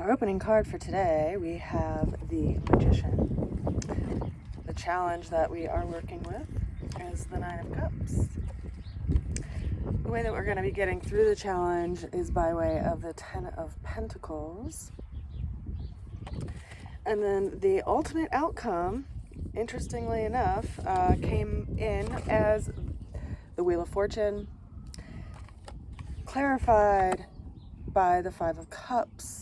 Our opening card for today, we have the Magician. The challenge that we are working with is the Nine of Cups. The way that we're going to be getting through the challenge is by way of the Ten of Pentacles. And then the ultimate outcome, interestingly enough, came in as the Wheel of Fortune, clarified by the Five of Cups,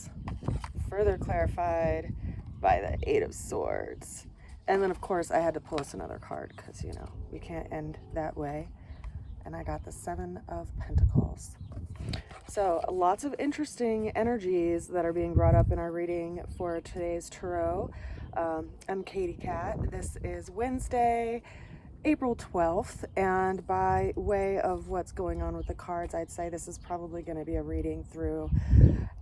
further clarified by the Eight of Swords. And then, of course, I had to pull us another card because, you know, we can't end that way. And I got the Seven of Pentacles. So lots of interesting energies that are being brought up in our reading for today's tarot. I'm Katie Cat. This is Wednesday, April 12th, and by way of what's going on with the cards, I'd say this is probably going to be a reading through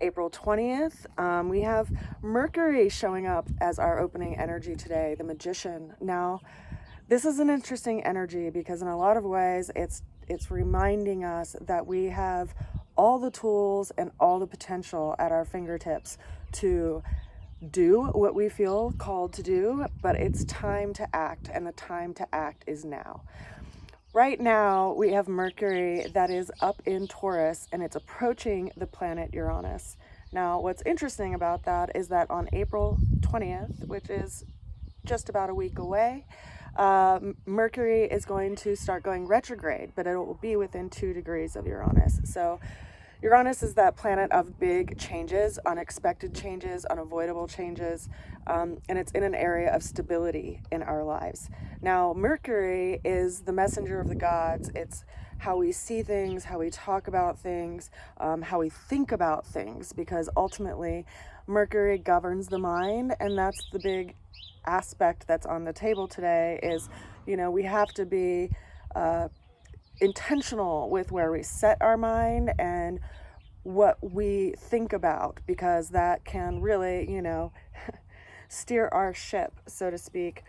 April 20th. We have Mercury showing up as our opening energy today, the Magician. Now, this is an interesting energy because in a lot of ways it's reminding us that we have all the tools and all the potential at our fingertips to do what we feel called to do, but it's time to act, and the time to act is now. Right now, we have Mercury that is up in Taurus, and it's approaching the planet Uranus. Now, what's interesting about that is that on April 20th, which is just about a week away, Mercury is going to start going retrograde, but it will be within 2 degrees of Uranus. So Uranus is that planet of big changes, unexpected changes, unavoidable changes, and it's in an area of stability in our lives. Now, Mercury is the messenger of the gods. It's how we see things, how we talk about things, how we think about things, because ultimately Mercury governs the mind, and that's the big aspect that's on the table today is, you know, we have to be intentional with where we set our mind and what we think about, because that can really, you know, steer our ship, so to speak.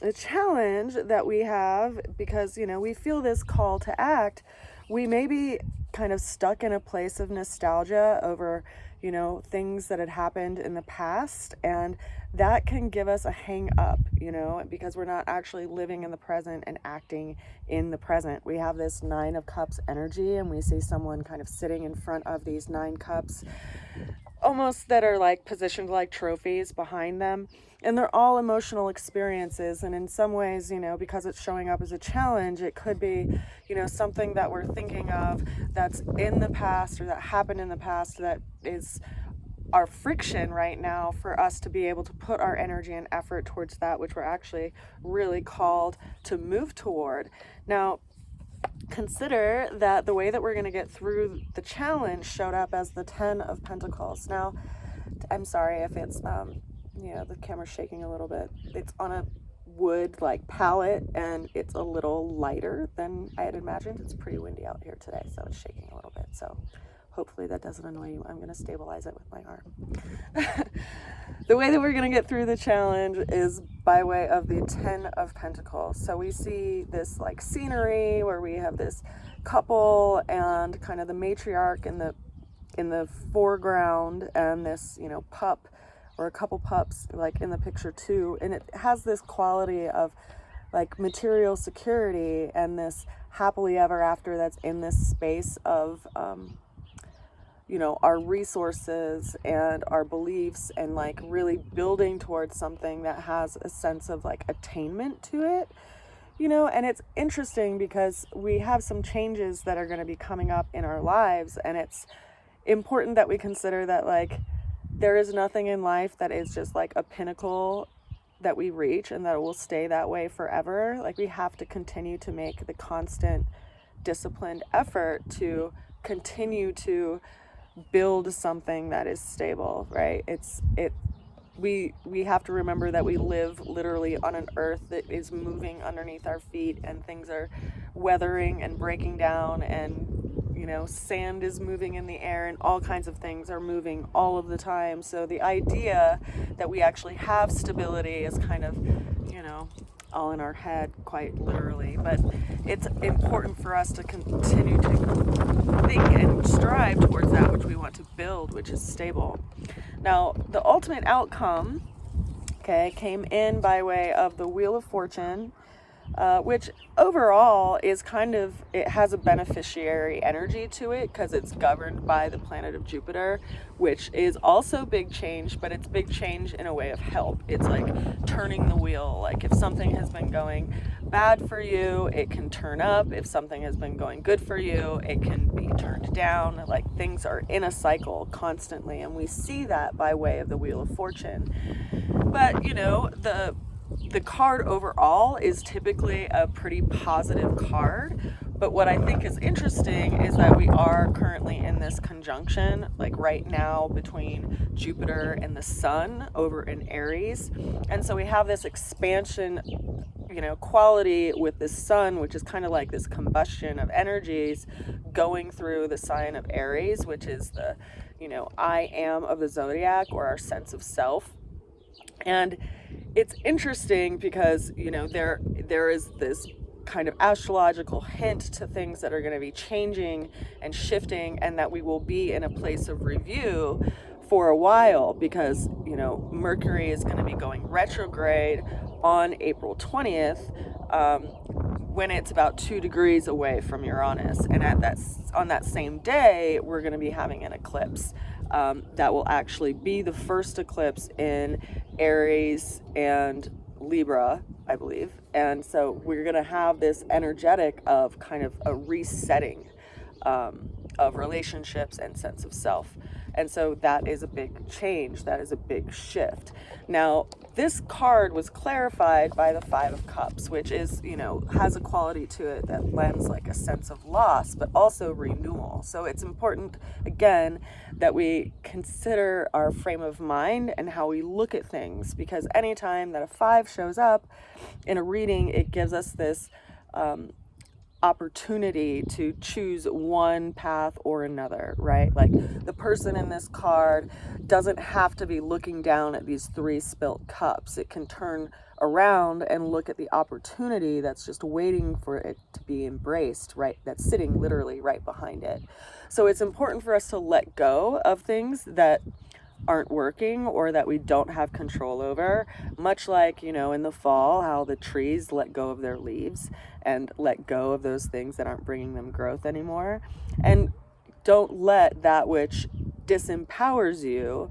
The challenge that we have, because, you know, we feel this call to act, we may be kind of stuck in a place of nostalgia over, you know, things that had happened in the past, and that can give us a hang up, you know, because we're not actually living in the present and acting in the present. We have this Nine of Cups energy, and we see someone kind of sitting in front of these 9 cups, almost that are like positioned like trophies behind them. And they're all emotional experiences. And in some ways, you know, because it's showing up as a challenge, it could be, you know, something that we're thinking of that's in the past or that happened in the past that is our friction right now for us to be able to put our energy and effort towards that which we're actually really called to move toward. Now, consider that the way that we're going to get through the challenge showed up as the 10 of Pentacles. Now, I'm sorry if it's, you know, the camera's shaking a little bit. It's on a wood like palette, and it's a little lighter than I had imagined. It's pretty windy out here today, so it's shaking a little bit. So hopefully that doesn't annoy you. I'm going to stabilize it with my arm. The way that we're going to get through the challenge is by way of the 10 of Pentacles. So we see this like scenery where we have this couple and kind of the matriarch in the foreground, and this, you know, pup or a couple pups like in the picture too. And it has this quality of like material security and this happily ever after that's in this space of, you know, our resources and our beliefs, and like really building towards something that has a sense of like attainment to it, you know. And it's interesting because we have some changes that are going to be coming up in our lives, and it's important that we consider that like there is nothing in life that is just like a pinnacle that we reach and that it will stay that way forever. Like we have to continue to make the constant disciplined effort to continue to build something that is stable, right? We have to remember that we live literally on an earth that is moving underneath our feet, and things are weathering and breaking down, and, you know, sand is moving in the air, and all kinds of things are moving all of the time. So the idea that we actually have stability is kind of, you know, all in our head, quite literally. But it's important for us to continue to think and strive towards that which we want to build, which is stable. Now, the ultimate outcome, okay, came in by way of the Wheel of Fortune, which overall is kind of, it has a beneficiary energy to it because it's governed by the planet of Jupiter, which is also big change, but it's big change in a way of help. It's like turning the wheel. Like if something has been going bad for you, it can turn up. If something has been going good for you, it can be turned down. Like things are in a cycle constantly, and we see that by way of the Wheel of Fortune. But the card overall is typically a pretty positive card. But what I think is interesting is that we are currently in this conjunction, like right now, between Jupiter and the Sun over in Aries. And so we have this expansion, quality with the Sun, which is kind of like this combustion of energies going through the sign of Aries, which is the, I am of the zodiac, or our sense of self. And it's interesting because, there is this kind of astrological hint to things that are going to be changing and shifting, and that we will be in a place of review for a while because, Mercury is going to be going retrograde on April 20th, when it's about 2 degrees away from Uranus. And on that same day, we're going to be having an eclipse. That will actually be the first eclipse in Aries and Libra, I believe. And so we're going to have this energetic of kind of a resetting of relationships and sense of self. And so that is a big change. That is a big shift. Now, this card was clarified by the Five of Cups, which is, has a quality to it that lends like a sense of loss, but also renewal. So it's important, again, that we consider our frame of mind and how we look at things, because anytime that a 5 shows up in a reading, it gives us this opportunity to choose one path or another, right? Like the person in this card doesn't have to be looking down at these 3 spilt cups. It can turn around and look at the opportunity that's just waiting for it to be embraced, right? That's sitting literally right behind it. So it's important for us to let go of things that aren't working or that we don't have control over, much like, in the fall, how the trees let go of their leaves and let go of those things that aren't bringing them growth anymore. And don't let that which disempowers you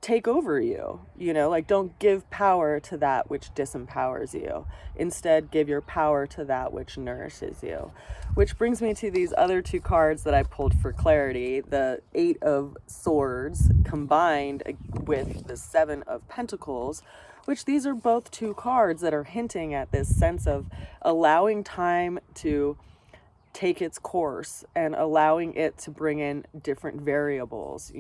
take over you, like don't give power to that which disempowers you. Instead, give your power to that which nourishes you. Which brings me to these other 2 cards that I pulled for clarity. The 8 of Swords combined with the 7 of Pentacles, which these are both 2 cards that are hinting at this sense of allowing time to take its course and allowing it to bring in different variables.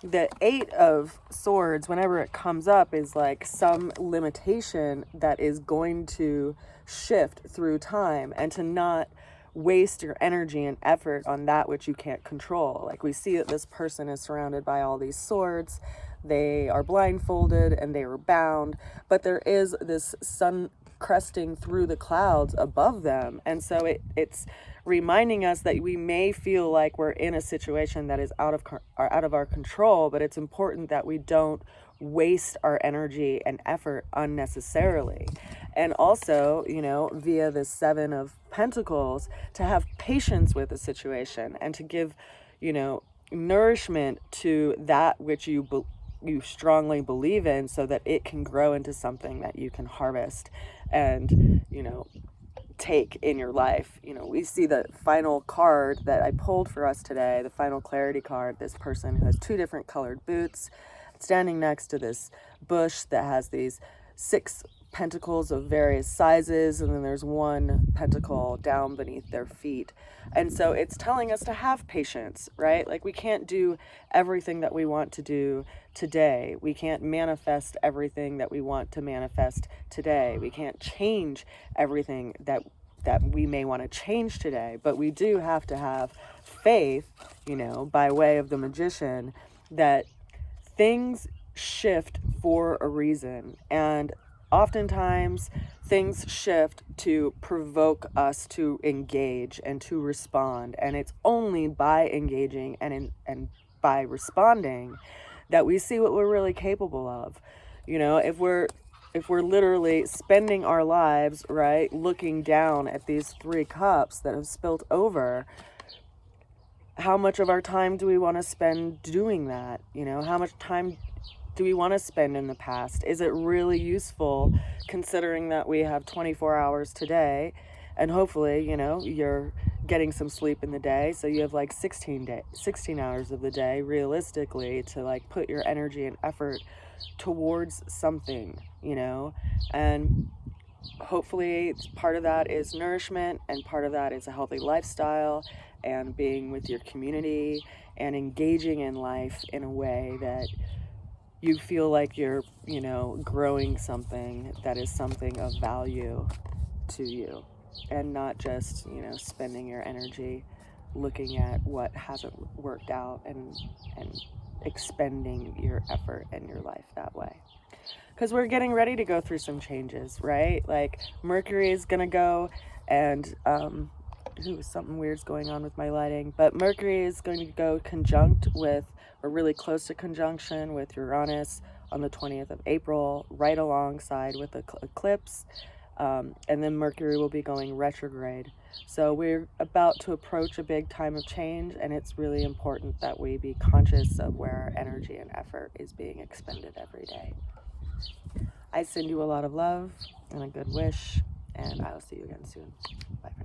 The 8 of Swords, whenever it comes up, is like some limitation that is going to shift through time, and to not waste your energy and effort on that which you can't control. Like we see that this person is surrounded by all these swords. They are blindfolded and they are bound, but there is this sun cresting through the clouds above them. And so it's reminding us that we may feel like we're in a situation that is out of our control, but it's important that we don't waste our energy and effort unnecessarily. And also, via the 7 of Pentacles, to have patience with the situation and to give, nourishment to that which you strongly believe in, so that it can grow into something that you can harvest and, take in your life. We see the final card that I pulled for us today, the final clarity card, this person who has 2 different colored boots standing next to this bush that has these 6 pentacles of various sizes, and then there's 1 pentacle down beneath their feet. And so it's telling us to have patience, right? Like we can't do everything that we want to do today. We can't manifest everything that we want to manifest today. We can't change everything that we may want to change today, but we do have to have faith, by way of the Magician, that things shift for a reason. And oftentimes things shift to provoke us to engage and to respond, and it's only by engaging and by responding that we see what we're really capable of. You know, if we're literally spending our lives, right, looking down at these 3 cups that have spilt over, how much of our time do we want to spend doing that? You know, how much time do we want to spend in the past? Is it really useful, considering that we have 24 hours today, and hopefully, you know, you're getting some sleep in the day, so you have like 16 hours of the day realistically to like put your energy and effort towards something, you know? And hopefully part of that is nourishment, and part of that is a healthy lifestyle and being with your community and engaging in life in a way that you feel like you're, you know, growing something that is something of value to you, and not just, you know, spending your energy looking at what hasn't worked out and expending your effort and your life that way. Because we're getting ready to go through some changes, right? Like Mercury is gonna go, and something weird's going on with my lighting, but Mercury is going to go conjunct with, or really close to conjunction with, Uranus on the 20th of April, right alongside with the eclipse. And then Mercury will be going retrograde. So we're about to approach a big time of change, and it's really important that we be conscious of where our energy and effort is being expended every day. I send you a lot of love and a good wish, and I will see you again soon. Bye for now.